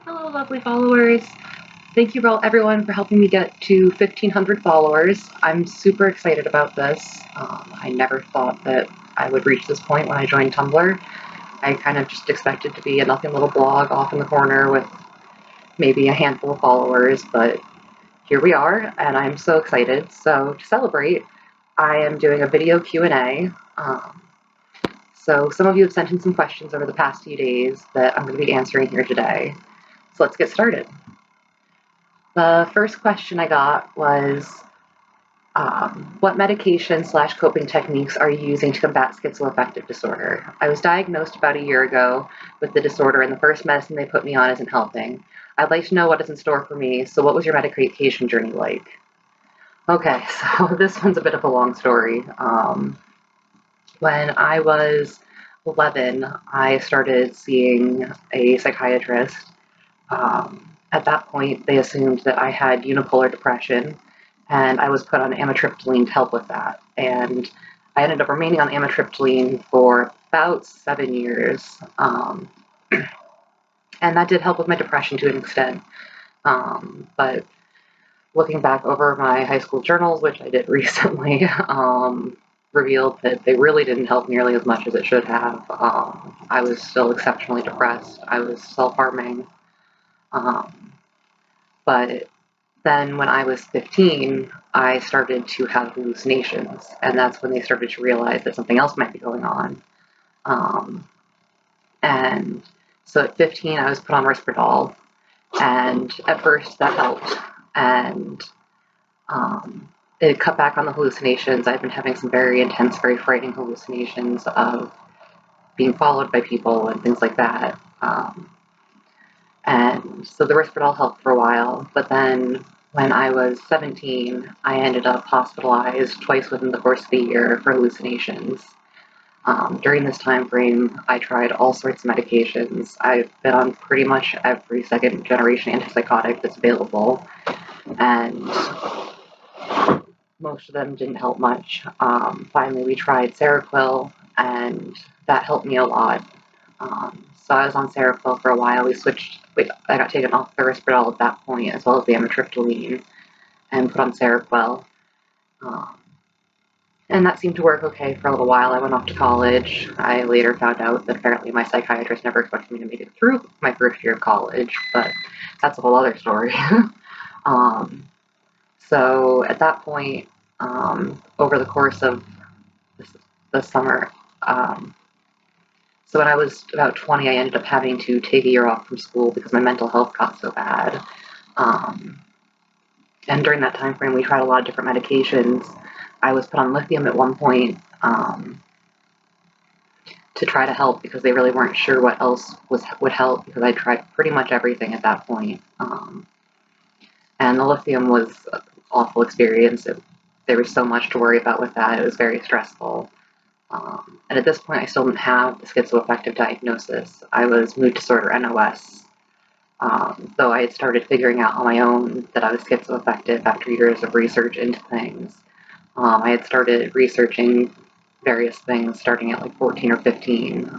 Hello, lovely followers. Thank you everyone for helping me get to 1,500 followers. I'm super excited about this. I never thought that I would reach this point when I joined Tumblr. I kind of just expected to be a nothing little blog off in the corner with maybe a handful of followers, but here we are, and I'm so excited. So to celebrate, I am doing a video Q&A. So some of you have sent in some questions over the past few days that I'm going to be answering here today. So let's get started. The first question I got was, what medication/coping techniques are you using to combat schizoaffective disorder? I was diagnosed about a year ago with the disorder, and the first medicine they put me on isn't helping. I'd like to know what is in store for me, so what was your medication journey like? Okay, so this one's a bit of a long story. When I was 11, I started seeing a psychiatrist. At that point, they assumed that I had unipolar depression, and I was put on amitriptyline to help with that. And I ended up remaining on amitriptyline for about 7 years, and that did help with my depression to an extent. But looking back over my high school journals, which I did recently, revealed that they really didn't help nearly as much as it should have. I was still exceptionally depressed. I was self-harming. But then when I was 15, I started to have hallucinations, and that's when they started to realize that something else might be going on. And so at 15, I was put on Risperdal, and at first that helped, and it cut back on the hallucinations. I've been having some very intense, very frightening hallucinations of being followed by people and things like that. And so the Risperdal helped for a while, but then when I was 17, I ended up hospitalized twice within the course of the year for hallucinations. During this time frame, I tried all sorts of medications. I've been on pretty much every second generation antipsychotic that's available, and most of them didn't help much. Finally, we tried Seroquel, and that helped me a lot. So I was on Seroquel for a while. I got taken off the Risperdal at that point, as well as the amitriptyline, and put on Seroquel. And that seemed to work okay for a little while. I went off to college. I later found out that apparently my psychiatrist never expected me to make it through my first year of college, but that's a whole other story. So at that point, over the course of the summer, so when I was about 20, I ended up having to take a year off from school because my mental health got so bad. And during that time frame, we tried a lot of different medications. I was put on lithium at one point to try to help because they really weren't sure what else would help because I tried pretty much everything at that point. And the lithium was an awful experience. There was so much to worry about with that. It was very stressful. And at this point, I still didn't have the schizoaffective diagnosis. I was mood disorder NOS. Though I had started figuring out on my own that I was schizoaffective after years of research into things. I had started researching various things starting at like 14 or 15.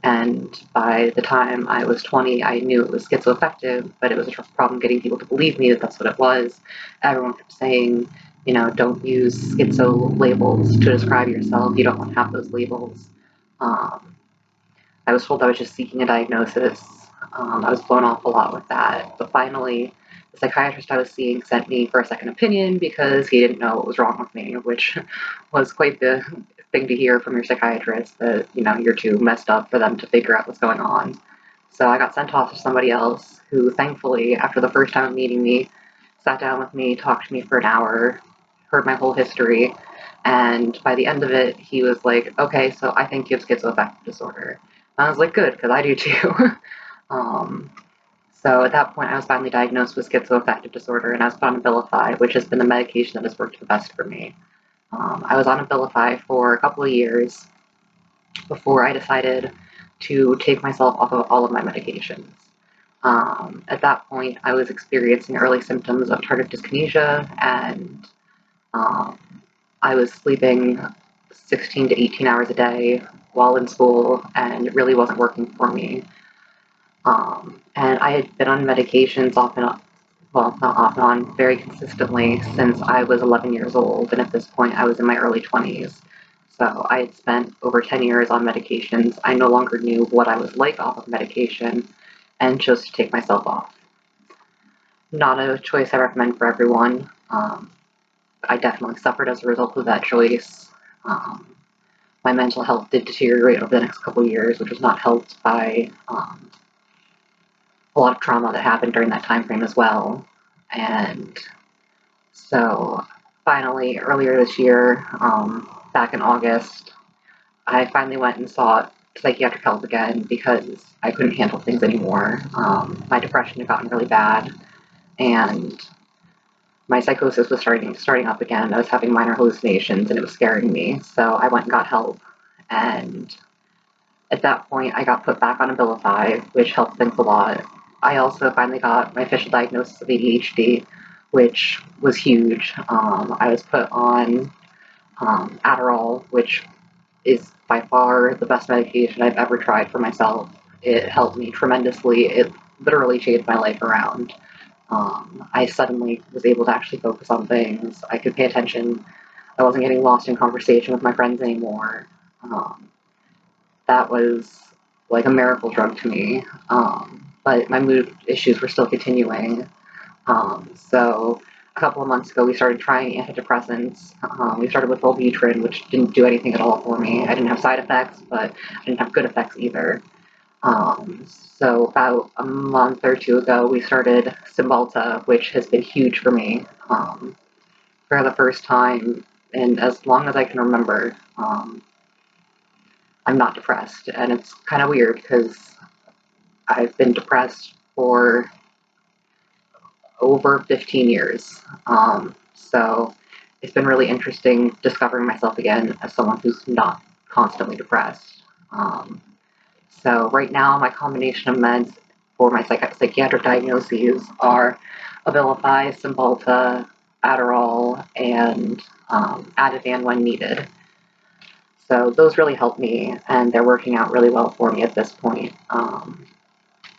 And by the time I was 20, I knew it was schizoaffective, but it was a problem getting people to believe me that that's what it was. Everyone kept saying, you know, don't use schizo labels to describe yourself. You don't want to have those labels. I was told I was just seeking a diagnosis. I was blown off a lot with that. But finally, the psychiatrist I was seeing sent me for a second opinion because he didn't know what was wrong with me, which was quite the thing to hear from your psychiatrist, that, you know, you're too messed up for them to figure out what's going on. So I got sent off to somebody else who, thankfully, after the first time of meeting me, sat down with me, talked to me for an hour, heard my whole history, and by the end of it, he was like, okay, so I think you have schizoaffective disorder. And I was like, good, because I do too. So at that point, I was finally diagnosed with schizoaffective disorder, and I was put on Abilify, which has been the medication that has worked the best for me. I was on Abilify for a couple of years before I decided to take myself off of all of my medications. At that point, I was experiencing early symptoms of tardive dyskinesia, and I was sleeping 16 to 18 hours a day while in school, and it really wasn't working for me. And I had been on medications off and on, well, not off and on, very consistently since I was 11 years old, and at this point I was in my early 20s. So I had spent over 10 years on medications. I no longer knew what I was like off of medication and chose to take myself off. Not a choice I recommend for everyone. I definitely suffered as a result of that choice. My mental health did deteriorate over the next couple of years, which was not helped by a lot of trauma that happened during that time frame as well. And so finally, earlier this year, back in August, I finally went and sought psychiatric help again because I couldn't handle things anymore. My depression had gotten really bad, and my psychosis was starting up again. I was having minor hallucinations, and it was scaring me. So I went and got help, and at that point, I got put back on Abilify, which helped things a lot. I also finally got my official diagnosis of ADHD, which was huge. I was put on Adderall, which is by far the best medication I've ever tried for myself. It helped me tremendously. It literally changed my life around. I suddenly was able to actually focus on things. I could pay attention. I wasn't getting lost in conversation with my friends anymore. That was like a miracle drug to me. But my mood issues were still continuing. So a couple of months ago, we started trying antidepressants. We started with Wellbutrin, which didn't do anything at all for me. I didn't have side effects, but I didn't have good effects either. So about a month or two ago, we started Cymbalta, which has been huge for me. For the first time in as long as I can remember, I'm not depressed. And it's kind of weird because I've been depressed for over 15 years. So it's been really interesting discovering myself again as someone who's not constantly depressed. So right now, my combination of meds for my psychiatric diagnoses are Abilify, Cymbalta, Adderall, and Ativan when needed. So those really help me, and they're working out really well for me at this point.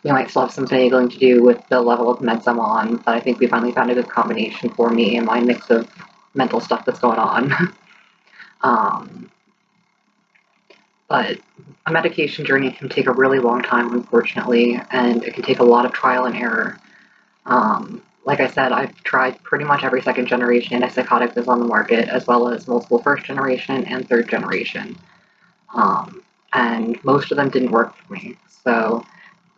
We might still have some finagling to do with the level of meds I'm on, but I think we finally found a good combination for me and my mix of mental stuff that's going on. But a medication journey can take a really long time, unfortunately, and it can take a lot of trial and error. Like I said, I've tried pretty much every second generation antipsychotic that's on the market, as well as multiple first generation and third generation. And most of them didn't work for me. So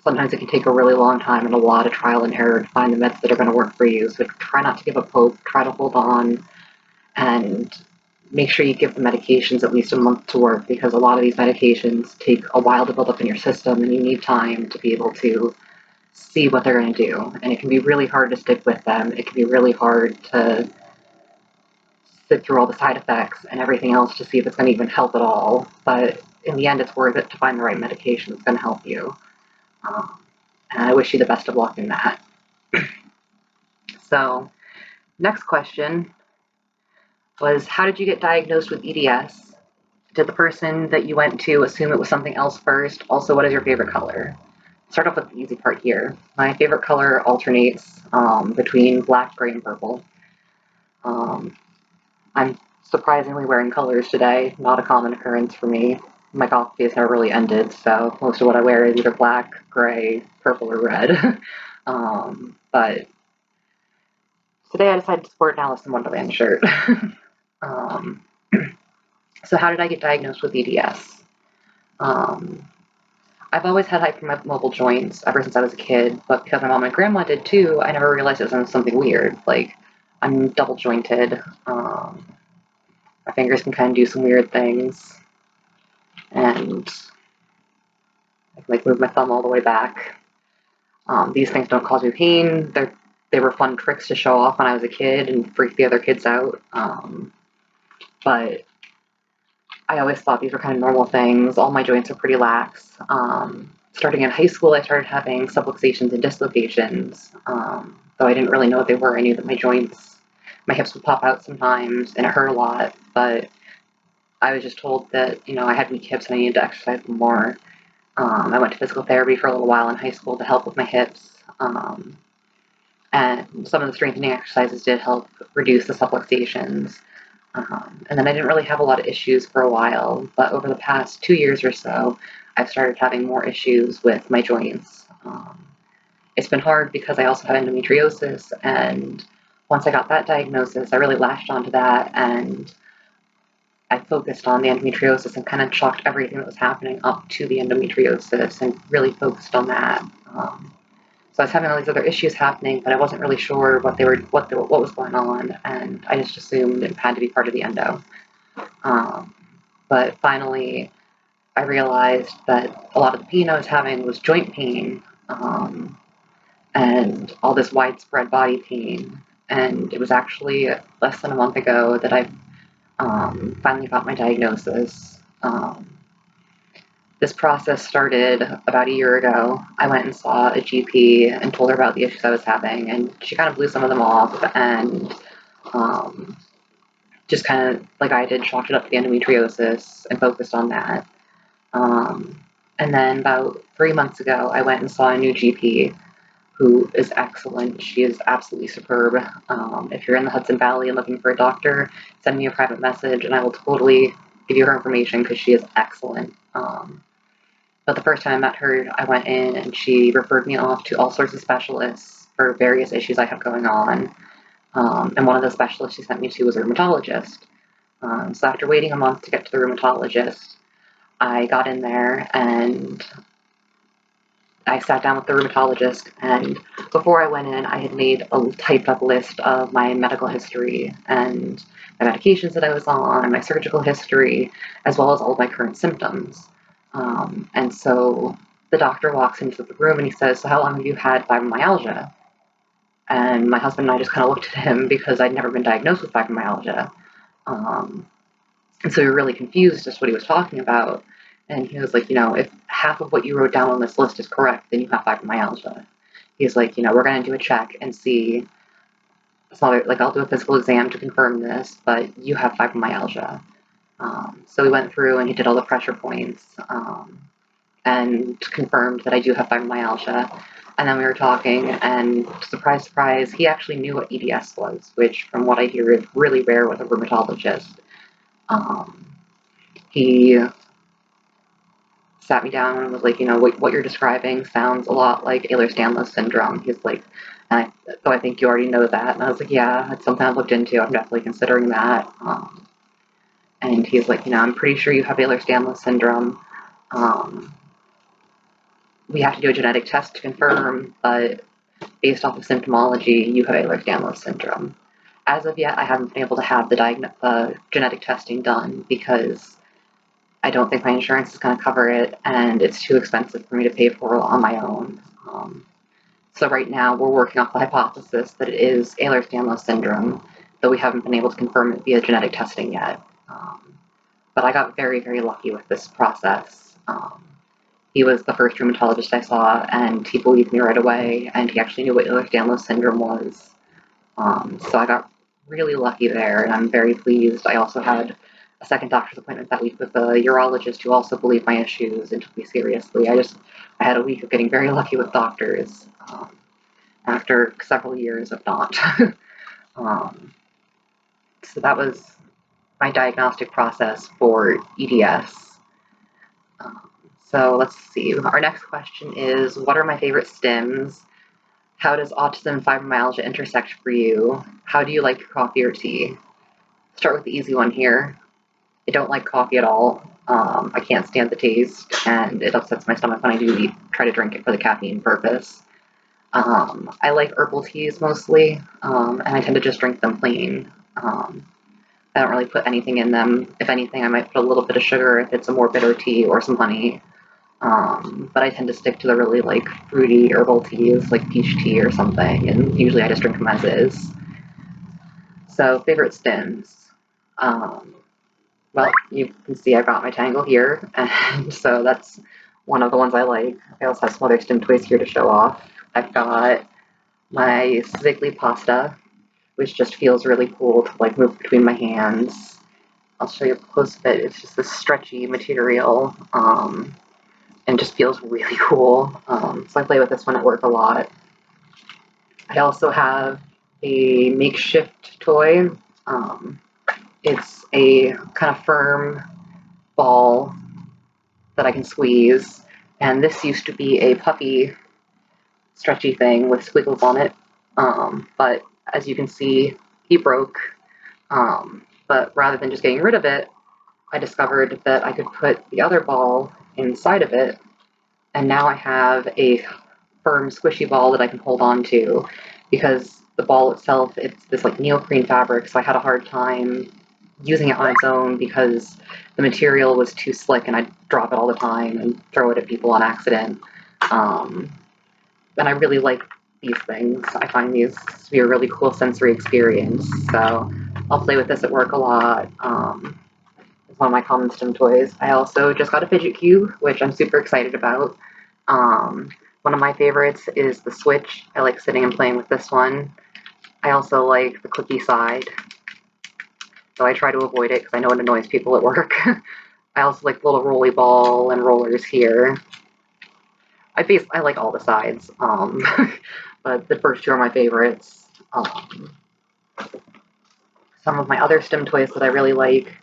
sometimes it can take a really long time and a lot of trial and error to find the meds that are going to work for you. So try not to give up hope, try to hold on, and make sure you give the medications at least a month to work, because a lot of these medications take a while to build up in your system and you need time to be able to see what they're going to do. And it can be really hard to stick with them. It can be really hard to sit through all the side effects and everything else to see if it's going to even help at all. But in the end, it's worth it to find the right medication that's going to help you. And I wish you the best of luck in that. So, next question was, how did you get diagnosed with EDS? Did the person that you went to assume it was something else first? Also, what is your favorite color? Start off with the easy part here. My favorite color alternates between black, gray, and purple. I'm surprisingly wearing colors today, not a common occurrence for me. My goth phase never really ended, so most of what I wear is either black, gray, purple, or red. But today I decided to sport an Alice in Wonderland shirt. So how did I get diagnosed with EDS? I've always had hypermobile joints ever since I was a kid, but because my mom and grandma did too, I never realized it was something weird. Like, I'm double jointed. My fingers can kind of do some weird things, and I can like move my thumb all the way back. These things don't cause me pain. They were fun tricks to show off when I was a kid and freak the other kids out. But I always thought these were kind of normal things. All my joints are pretty lax. Starting in high school, I started having subluxations and dislocations. Though I didn't really know what they were. I knew that my hips would pop out sometimes, and it hurt a lot. But I was just told that, I had weak hips and I needed to exercise more. I went to physical therapy for a little while in high school to help with my hips. And some of the strengthening exercises did help reduce the subluxations. And then I didn't really have a lot of issues for a while, but over the past 2 years or so, I've started having more issues with my joints. It's been hard because I also have endometriosis, and once I got that diagnosis, I really latched onto that, and I focused on the endometriosis and kind of chalked everything that was happening up to the endometriosis and really focused on that. So I was having all these other issues happening, but I wasn't really sure what was going on, and I just assumed it had to be part of the endo. But finally, I realized that a lot of the pain I was having was joint pain, and all this widespread body pain. And it was actually less than a month ago that I finally got my diagnosis. This process started about a year ago. I went and saw a GP and told her about the issues I was having, and she kind of blew some of them off and just kind of, like I did, chalked it up to the endometriosis and focused on that. And then about 3 months ago, I went and saw a new GP who is excellent. She is absolutely superb. If you're in the Hudson Valley and looking for a doctor, send me a private message and I will totally give you her information because she is excellent. But the first time I met her, I went in and she referred me off to all sorts of specialists for various issues I have going on. And one of the specialists she sent me to was a rheumatologist. So after waiting a month to get to the rheumatologist, I got in there and I sat down with the rheumatologist, and before I went in, I had made a typed up list of my medical history and the medications that I was on, my surgical history, as well as all of my current symptoms. And so the doctor walks into the room and he says, "So how long have you had fibromyalgia?" And my husband and I just kind of looked at him because I'd never been diagnosed with fibromyalgia. And so we were really confused as to what he was talking about. And he was like, if half of what you wrote down on this list is correct, then you have fibromyalgia. He's like, we're going to do a check and see. So I'll do a physical exam to confirm this, but you have fibromyalgia. So we went through and he did all the pressure points and confirmed that I do have fibromyalgia. And then we were talking, and surprise, surprise, he actually knew what EDS was, which from what I hear is really rare with a rheumatologist. He sat me down and was like, what you're describing sounds a lot like Ehlers-Danlos syndrome. He's like, so I think you already know that. And I was like, yeah, it's something I've looked into. I'm definitely considering that. And he's like, I'm pretty sure you have Ehlers-Danlos syndrome. We have to do a genetic test to confirm, but based off of symptomology, you have Ehlers-Danlos syndrome. As of yet, I haven't been able to have the genetic testing done because I don't think my insurance is going to cover it, and it's too expensive for me to pay for on my own. So right now, we're working off the hypothesis that it is Ehlers-Danlos syndrome, though we haven't been able to confirm it via genetic testing yet. But I got very, very lucky with this process. He was the first rheumatologist I saw, and he believed me right away, and he actually knew what Ehlers-Danlos syndrome was. So I got really lucky there, and I'm very pleased. I also had a second doctor's appointment that week with a urologist who also believed my issues and took me seriously. I had a week of getting very lucky with doctors after several years of not. So that was my diagnostic process for EDS. So let's see. Our next question is, what are my favorite stims? How does autism and fibromyalgia intersect for you? How do you like your coffee or tea? Start with the easy one here. I don't like coffee at all. I can't stand the taste, and it upsets my stomach when I do try to drink it for the caffeine purpose. I like herbal teas mostly, and I tend to just drink them plain. I don't really put anything in them. If anything, I might put a little bit of sugar if it's a more bitter tea or some honey. But I tend to stick to the really fruity herbal teas, like peach tea or something, and usually I just drink them as is. So favorite stims. Well, you can see I've got my Tangle here, and so that's one of the ones I like. I also have some other stim toys here to show off. I've got my Ziggly pasta, which just feels really cool to move between my hands. I'll show you a close fit. It's just this stretchy material. and just feels really cool. So I play with this one at work a lot. I also have a makeshift toy. It's a kind of firm ball that I can squeeze, and this used to be a puffy, stretchy thing with squiggles on it, but as you can see, he broke. But rather than just getting rid of it, I discovered that I could put the other ball inside of it, and now I have a firm, squishy ball that I can hold on to, because the ball itself, it's this like neoprene fabric, so I had a hard time using it on its own because the material was too slick and I'd drop it all the time and throw it at people on accident. And I really like these things. I find these to be a really cool sensory experience, so I'll play with this at work a lot. It's one of my common stim toys. I also just got a fidget cube, which I'm super excited about. One of my favorites is the Switch. I like sitting and playing with this one. I also like the clicky side, so I try to avoid it because I know it annoys people at work. I also like the little rolly ball and rollers here. I like all the sides, but the first two are my favorites. Some of my other stim toys that I really like.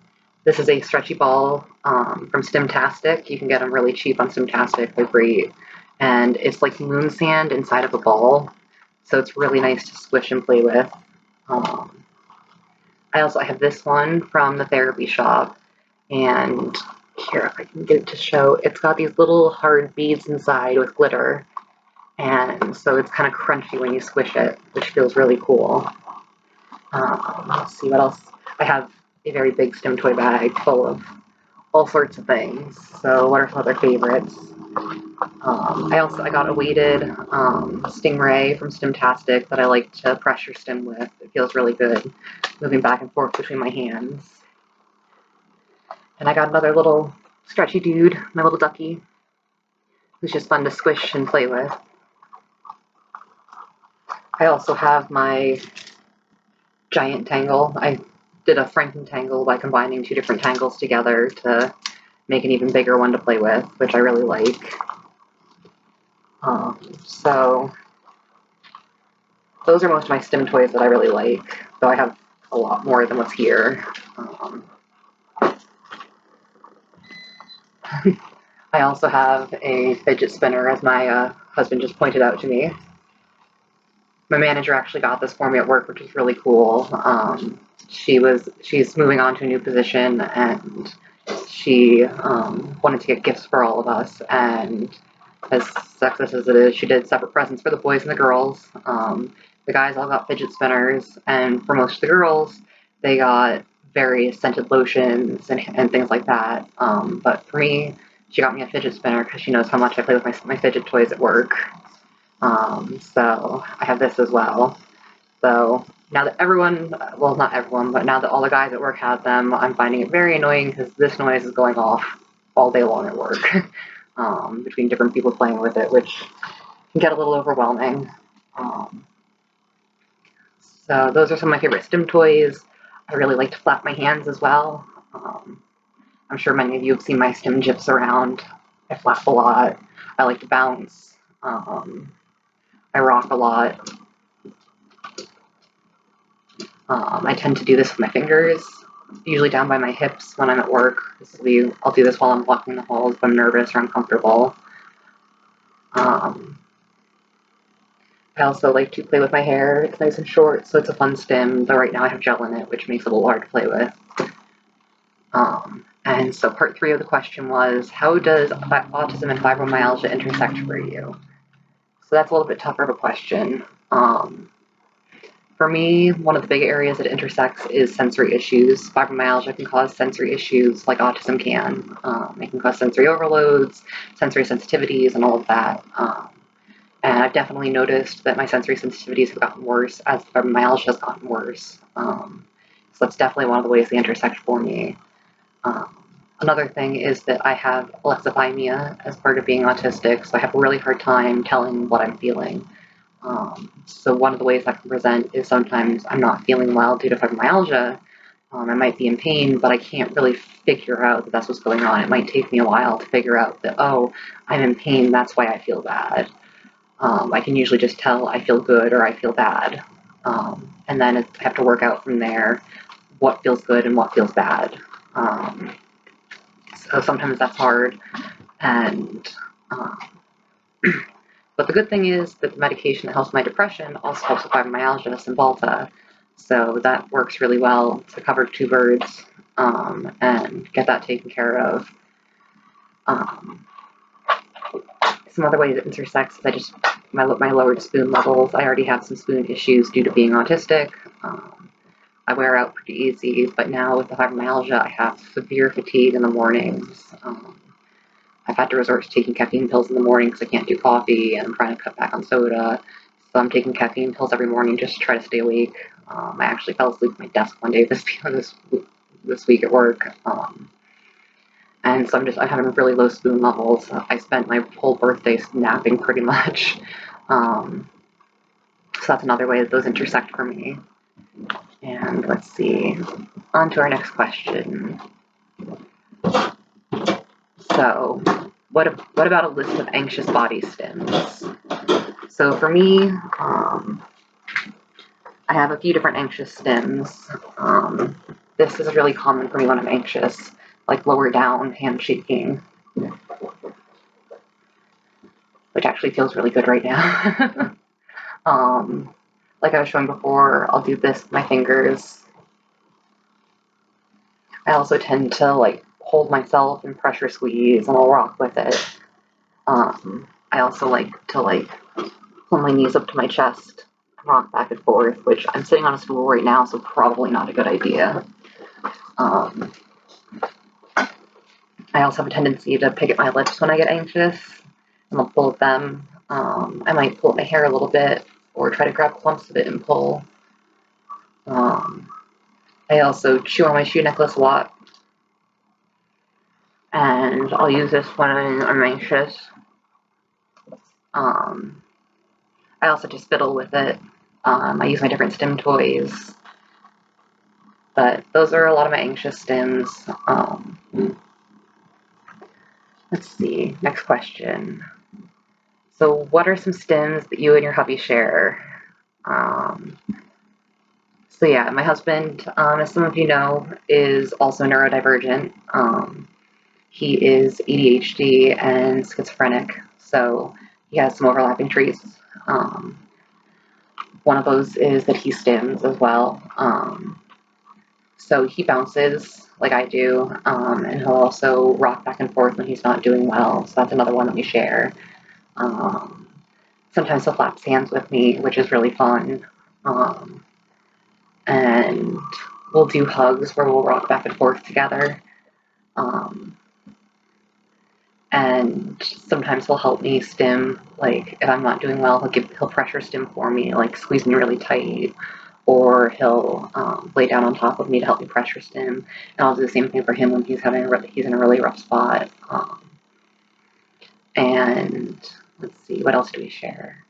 This is a stretchy ball from Stimtastic. You can get them really cheap on Stimtastic. They're great. And it's like moon sand inside of a ball, so it's really nice to squish and play with. I have this one from the therapy shop, and here, if I can get it to show, it's got these little hard beads inside with glitter, and so it's kind of crunchy when you squish it, which feels really cool. Let's see what else. I have a very big stim toy bag full of all sorts of things. So what are some other favorites? I got a weighted Stingray from Stimtastic that I like to pressure stim with. It feels really good, moving back and forth between my hands. And I got another little stretchy dude, my little ducky, who's just fun to squish and play with. I also have my giant tangle. I did a Franken-tangle by combining two different tangles together to make an even bigger one to play with, which I really like. So those are most of my stim toys that I really like, though I have a lot more than what's here. I also have a fidget spinner, as my husband just pointed out to me. My manager actually got this for me at work, which is really cool. She's moving on to a new position, and she wanted to get gifts for all of us, and as sexist as it is, she did separate presents for the boys and the girls. The guys all got fidget spinners, and for most of the girls, they got various scented lotions and things like that. But for me, she got me a fidget spinner because she knows how much I play with my fidget toys at work. So I have this as well. So now that everyone, well, not everyone, but now that all the guys at work have them, I'm finding it very annoying because this noise is going off all day long at work between different people playing with it, which can get a little overwhelming. So those are some of my favorite stim toys. I really like to flap my hands as well. I'm sure many of you have seen my stim gifs around. I flap a lot. I like to bounce. I rock a lot. I tend to do this with my fingers, usually down by my hips when I'm at work. I'll do this while I'm walking the halls if I'm nervous or uncomfortable. I also like to play with my hair. It's nice and short, so it's a fun stim, though right now I have gel in it, which makes it a little hard to play with. And so part 3 of the question was, how does autism and fibromyalgia intersect for you? So that's a little bit tougher of a question. For me, one of the big areas that intersects is sensory issues. Fibromyalgia can cause sensory issues like autism can. It can cause sensory overloads, sensory sensitivities, and all of that. And I've definitely noticed that my sensory sensitivities have gotten worse as fibromyalgia has gotten worse. So that's definitely one of the ways they intersect for me. Another thing is that I have alexithymia as part of being autistic, so I have a really hard time telling what I'm feeling. So one of the ways that can present is sometimes I'm not feeling well due to fibromyalgia, I might be in pain, but I can't really figure out that that's what's going on. It might take me a while to figure out that, oh, I'm in pain, that's why I feel bad. I can usually just tell I feel good or I feel bad. And then I have to work out from there what feels good and what feels bad. So sometimes that's hard. And but the good thing is that the medication that helps my depression also helps with fibromyalgia, Cymbalta. So that works really well to cover two birds and get that taken care of. Some other ways it intersects is my lowered spoon levels. I already have some spoon issues due to being autistic. I wear out pretty easy, but now with the fibromyalgia, I have severe fatigue in the mornings. I've had to resort to taking caffeine pills in the morning because I can't do coffee, and I'm trying to cut back on soda. So I'm taking caffeine pills every morning just to try to stay awake. I actually fell asleep at my desk one day this week at work. And so I'm having really low spoon levels. I spent my whole birthday napping pretty much. So that's another way that those intersect for me. And let's see, on to our next question. So what about a list of anxious body stims? So for me, I have a few different anxious stims. This is really common for me when I'm anxious, like lower down, hand shaking, which actually feels really good right now. Like I was showing before, I'll do this with my fingers. I also tend to like hold myself and pressure squeeze, and I'll rock with it. I also like to pull my knees up to my chest, rock back and forth, which I'm sitting on a stool right now, so probably not a good idea. I also have a tendency to pick at my lips when I get anxious, and I'll pull at them. I might pull at my hair a little bit, or try to grab clumps of it and pull. I also chew on my shoe necklace a lot, and I'll use this when I'm anxious. I also just fiddle with it. I use my different stim toys, but those are a lot of my anxious stims. Let's see, next question. So what are some stims that you and your hubby share? So yeah, my husband, as some of you know, is also neurodivergent. He is ADHD and schizophrenic, so he has some overlapping traits. One of those is that he stims as well. So he bounces like I do, and he'll also rock back and forth when he's not doing well. So that's another one that we share. Sometimes he'll flap his hands with me, which is really fun. And we'll do hugs where we'll rock back and forth together. And sometimes he'll help me stim, like if I'm not doing well, he'll pressure stim for me, like squeeze me really tight, or he'll lay down on top of me to help me pressure stim. And I'll do the same thing for him when he's in a really rough spot. And let's see, what else do we share?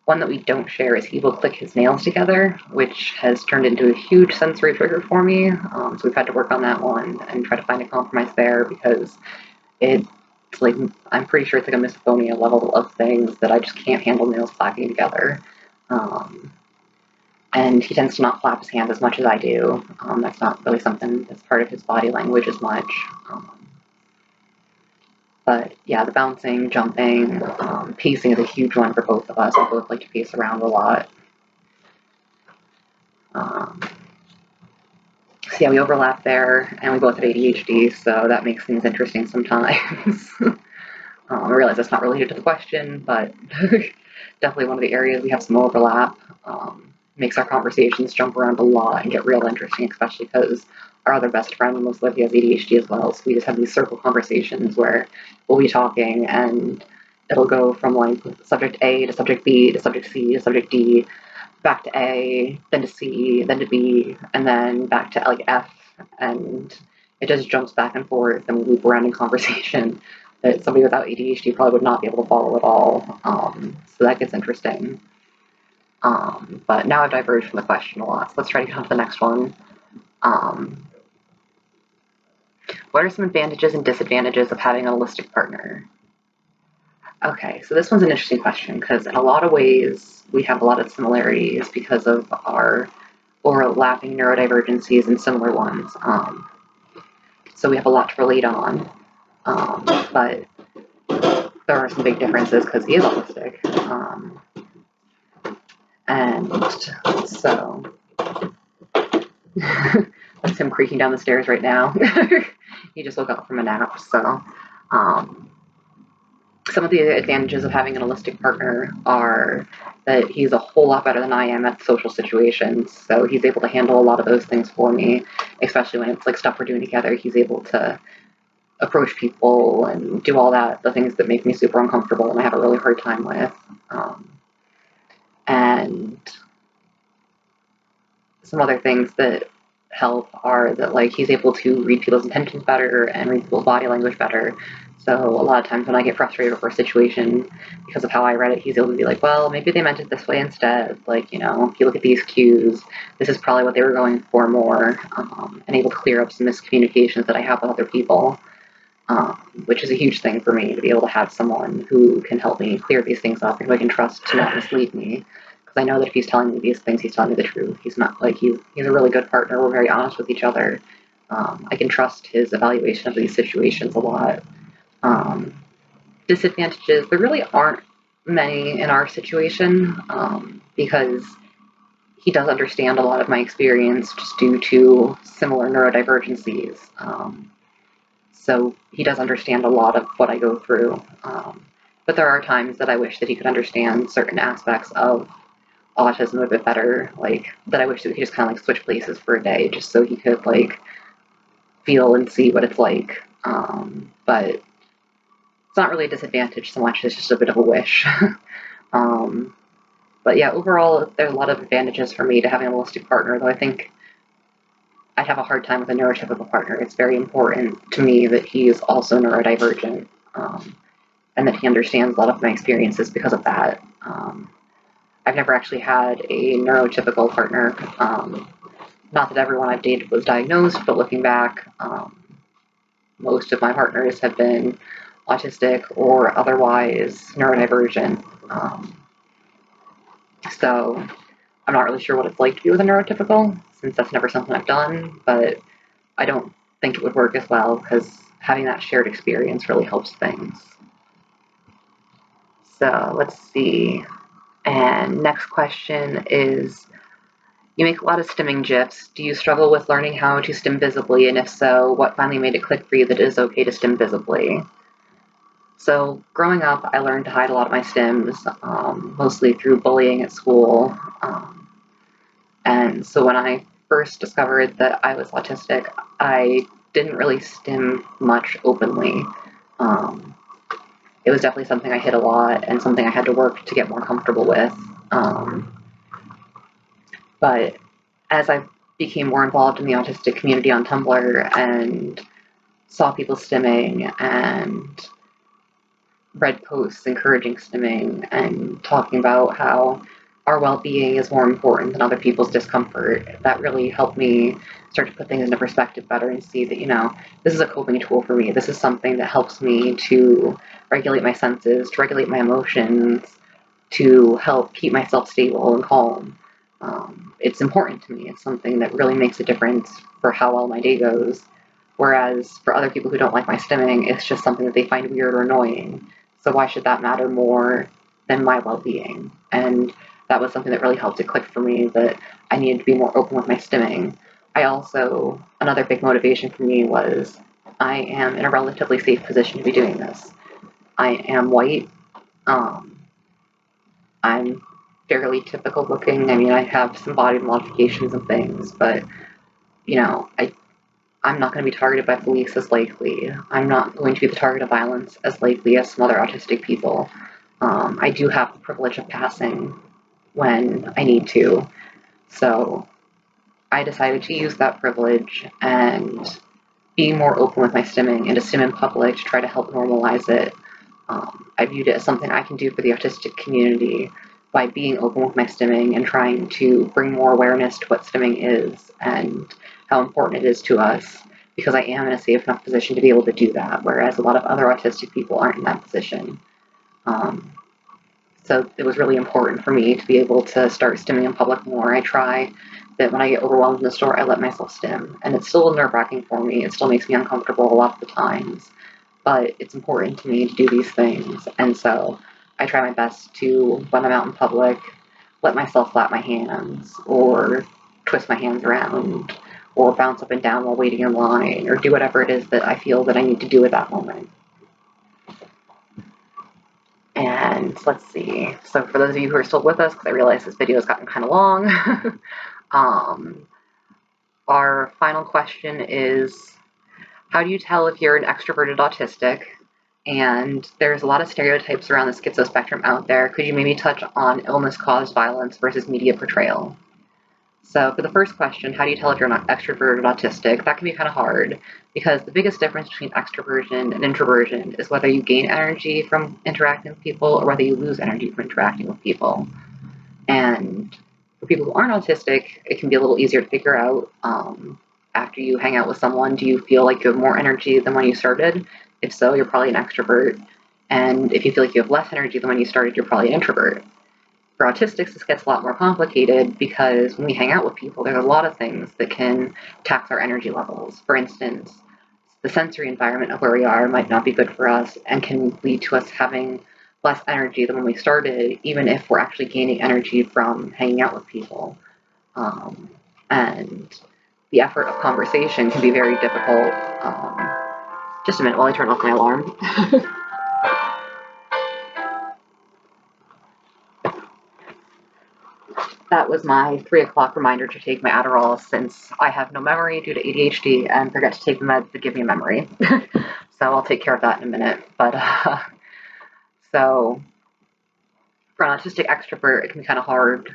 One that we don't share is he will click his nails together, which has turned into a huge sensory trigger for me. So we've had to work on that one and try to find a compromise there, because it's like, I'm pretty sure it's like a misophonia level of things that I just can't handle nails clacking together. And he tends to not flap his hands as much as I do. That's not really something that's part of his body language as much. But yeah, the bouncing, jumping, pacing is a huge one for both of us. We both like to pace around a lot. So yeah, we overlap there, and we both have ADHD, so that makes things interesting sometimes. I realize that's not related to the question, but definitely one of the areas we have some overlap. Makes our conversations jump around a lot and get real interesting, especially because our other best friend, most likely, has ADHD as well. So we just have these circle conversations where we'll be talking and it'll go from like subject A to subject B to subject C to subject D, back to A, then to C, then to B, and then back to like F, and it just jumps back and forth, and we loop around in conversation that somebody without ADHD probably would not be able to follow at all. So that gets interesting. But now I've diverged from the question a lot, so let's try to get on to the next one. What are some advantages and disadvantages of having a holistic partner? Okay, so this one's an interesting question because in a lot of ways we have a lot of similarities because of our overlapping neurodivergencies and similar ones. So we have a lot to relate on, but there are some big differences because he is autistic. And so that's him creaking down the stairs right now. He just woke up from a nap. So some of the advantages of having an holistic partner are that he's a whole lot better than I am at social situations. So he's able to handle a lot of those things for me, especially when it's like stuff we're doing together. He's able to approach people and do all that, the things that make me super uncomfortable and I have a really hard time with. And some other things that help are that like he's able to read people's intentions better and read people's body language better. So a lot of times when I get frustrated over a situation because of how I read it, he's able to be like, well, maybe they meant it this way instead. Like, you know, if you look at these cues, this is probably what they were going for more, and able to clear up some miscommunications that I have with other people, which is a huge thing for me to be able to have someone who can help me clear these things up and who I can trust to not mislead me. Because I know that if he's telling me these things, he's telling me the truth. He's not like he's a really good partner. We're very honest with each other. I can trust his evaluation of these situations a lot. Disadvantages, there really aren't many in our situation, because he does understand a lot of my experience just due to similar neurodivergencies. So he does understand a lot of what I go through. But there are times that I wish that he could understand certain aspects of autism a bit better, like that I wish that we could just kind of like switch places for a day just so he could like feel and see what it's like. But it's not really a disadvantage so much, it's just a bit of a wish. But yeah, overall, there's a lot of advantages for me to having a holistic partner, though I think I'd have a hard time with a neurotypical partner. It's very important to me that he is also neurodivergent, and that he understands a lot of my experiences because of that. I've never actually had a neurotypical partner. Not that everyone I've dated was diagnosed, but looking back, most of my partners have been autistic or otherwise neurodivergent. So I'm not really sure what it's like to be with a neurotypical, since that's never something I've done, but I don't think it would work as well because having that shared experience really helps things. So let's see. And next question is, you make a lot of stimming GIFs. Do you struggle with learning how to stim visibly? And if so, what finally made it click for you that it is okay to stim visibly? So growing up, I learned to hide a lot of my stims, mostly through bullying at school. And so when I first discovered that I was autistic, I didn't really stim much openly. It was definitely something I hid a lot and something I had to work to get more comfortable with. But as I became more involved in the autistic community on Tumblr and saw people stimming and read posts encouraging stimming and talking about how our well-being is more important than other people's discomfort, that really helped me start to put things into perspective better and see that, you know, this is a coping tool for me. This is something that helps me to regulate my senses, to regulate my emotions, to help keep myself stable and calm. It's important to me. It's something that really makes a difference for how well my day goes. Whereas for other people who don't like my stimming, it's just something that they find weird or annoying. So why should that matter more than my well-being? And that was something that really helped it click for me, that I needed to be more open with my stimming. Another big motivation for me was I am in a relatively safe position to be doing this. I am white. I'm fairly typical looking. I mean, I have some body modifications and things, but, you know, I'm not going to be targeted by police as likely. I'm not going to be the target of violence as likely as some other autistic people. I do have the privilege of passing when I need to. So I decided to use that privilege and be more open with my stimming and to stim in public to try to help normalize it. I viewed it as something I can do for the autistic community by being open with my stimming and trying to bring more awareness to what stimming is and how important it is to us, because I am in a safe enough position to be able to do that, whereas a lot of other autistic people aren't in that position. So it was really important for me to be able to start stimming in public more. I try that when I get overwhelmed in the store, I let myself stim. And it's still nerve-wracking for me. It still makes me uncomfortable a lot of the times. But it's important to me to do these things. And so I try my best to, when I'm out in public, let myself flap my hands or twist my hands around or bounce up and down while waiting in line or do whatever it is that I feel that I need to do at that moment. And let's see. So for those of you who are still with us, because I realize this video has gotten kind of long, our final question is, how do you tell if you're an extroverted autistic? And there's a lot of stereotypes around the schizo spectrum out there. Could you maybe touch on illness-caused violence versus media portrayal? So for the first question, how do you tell if you're not extroverted autistic? That can be kind of hard because the biggest difference between extroversion and introversion is whether you gain energy from interacting with people or whether you lose energy from interacting with people. And for people who aren't autistic, it can be a little easier to figure out. After you hang out with someone, do you feel like you have more energy than when you started? If so, you're probably an extrovert. And if you feel like you have less energy than when you started, you're probably an introvert. For autistics, this gets a lot more complicated because when we hang out with people, there's a lot of things that can tax our energy levels. For instance, the sensory environment of where we are might not be good for us and can lead to us having less energy than when we started, even if we're actually gaining energy from hanging out with people. And the effort of conversation can be very difficult. Just a minute while I turn off my alarm. That was my 3 o'clock reminder to take my Adderall since I have no memory due to ADHD and forget to take the meds that give me a memory. So I'll take care of that in a minute. But so for an autistic extrovert, it can be kind of hard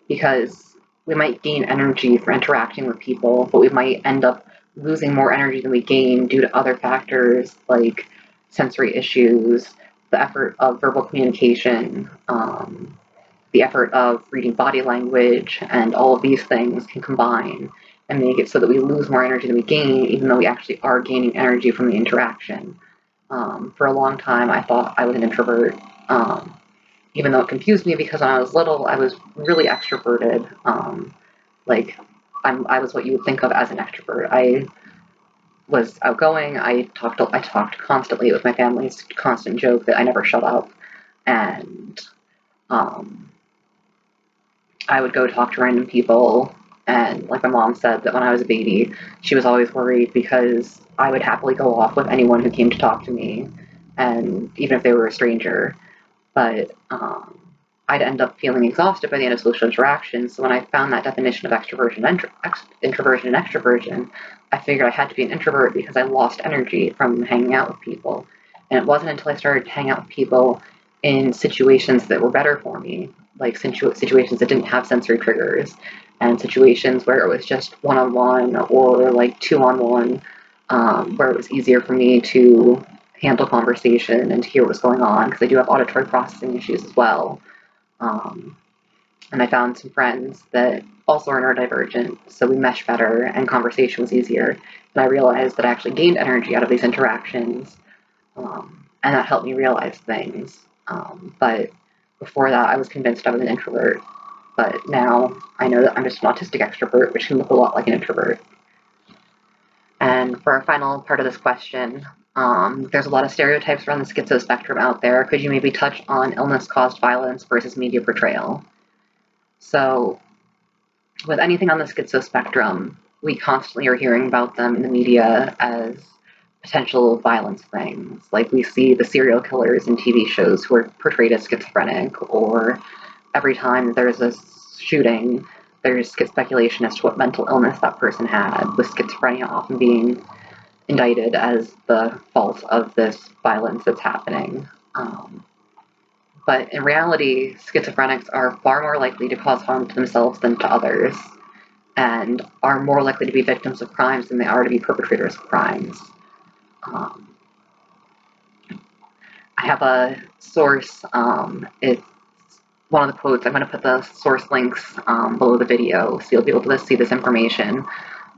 because we might gain energy from interacting with people, but we might end up losing more energy than we gain due to other factors like sensory issues, the effort of verbal communication, the effort of reading body language, and all of these things can combine and make it so that we lose more energy than we gain, even though we actually are gaining energy from the interaction. For a long time, I thought I was an introvert, even though it confused me because when I was little, I was really extroverted. I was what you would think of as an extrovert. I was outgoing. I talked constantly with my family's constant joke that I never shut up, and I would go talk to random people, and like my mom said that when I was a baby, she was always worried because I would happily go off with anyone who came to talk to me, and even if they were a stranger. But I'd end up feeling exhausted by the end of social interactions. So when I found that definition of extroversion, introversion, and extroversion, I figured I had to be an introvert because I lost energy from hanging out with people. And it wasn't until I started hanging out with people in situations that were better for me, like situations that didn't have sensory triggers, and situations where it was just one-on-one or like two-on-one, where it was easier for me to handle conversation and to hear what's going on, because I do have auditory processing issues as well. And I found some friends that also are neurodivergent, so we meshed better and conversation was easier. And I realized that I actually gained energy out of these interactions, and that helped me realize things. But before that, I was convinced I was an introvert. But now I know that I'm just an autistic extrovert, which can look a lot like an introvert. And for our final part of this question, there's a lot of stereotypes around the schizo spectrum out there. Could you maybe touch on illness-caused violence versus media portrayal? So with anything on the schizo spectrum, we constantly are hearing about them in the media as potential violence things. Like we see the serial killers in TV shows who are portrayed as schizophrenic, or every time there's a shooting, there's speculation as to what mental illness that person had, with schizophrenia often being indicted as the fault of this violence that's happening. But in reality, schizophrenics are far more likely to cause harm to themselves than to others, and are more likely to be victims of crimes than they are to be perpetrators of crimes. I have a source, it's one of the quotes, I'm going to put the source links below the video so you'll be able to see this information.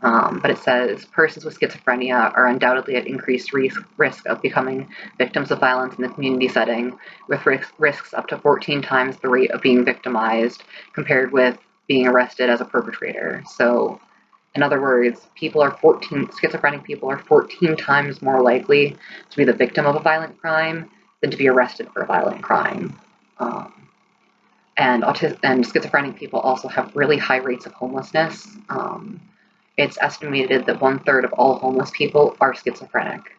But it says, persons with schizophrenia are undoubtedly at increased risk of becoming victims of violence in the community setting, with risks up to 14 times the rate of being victimized compared with being arrested as a perpetrator. So, in other words, schizophrenic people are 14 times more likely to be the victim of a violent crime than to be arrested for a violent crime. And schizophrenic people also have really high rates of homelessness. It's estimated that 1/3 of all homeless people are schizophrenic.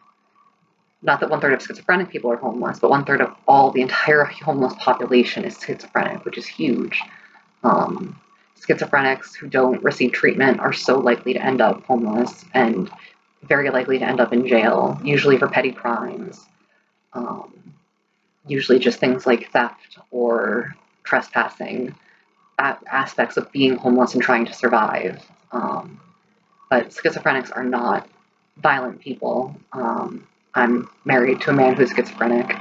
Not that 1/3 of schizophrenic people are homeless, but 1/3 of all the entire homeless population is schizophrenic, which is huge. Schizophrenics who don't receive treatment are so likely to end up homeless and very likely to end up in jail, usually for petty crimes. Usually just things like theft or trespassing, aspects of being homeless and trying to survive. But schizophrenics are not violent people. I'm married to a man who's schizophrenic,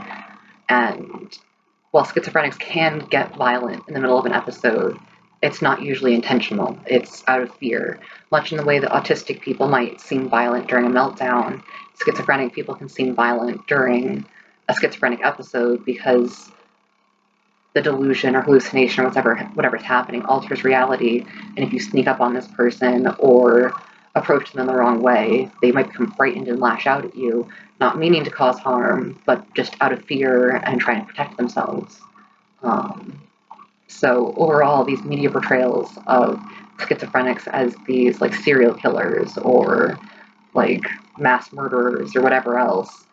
and while schizophrenics can get violent in the middle of an episode, it's not usually intentional. It's out of fear. Much in the way that autistic people might seem violent during a meltdown, schizophrenic people can seem violent during a schizophrenic episode because the delusion or hallucination or whatever's happening alters reality. And if you sneak up on this person or approach them in the wrong way, they might become frightened and lash out at you, not meaning to cause harm, but just out of fear and trying to protect themselves. So overall, these media portrayals of schizophrenics as these like serial killers or like mass murderers or whatever else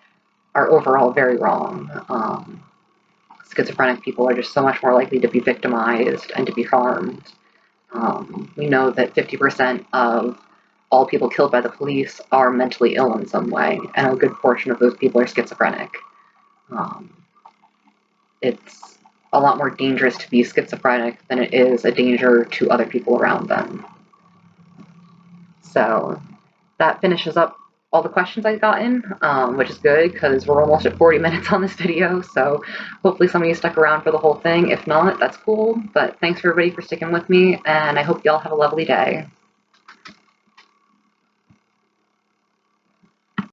are overall very wrong. Schizophrenic people are just so much more likely to be victimized and to be harmed. We know that 50% of all people killed by the police are mentally ill in some way, and a good portion of those people are schizophrenic. It's a lot more dangerous to be schizophrenic than it is a danger to other people around them. So that finishes up all the questions I've gotten, which is good because we're almost at 40 minutes on this video, so hopefully some of you stuck around for the whole thing. If not, that's cool, but thanks for everybody for sticking with me, and I hope y'all have a lovely day.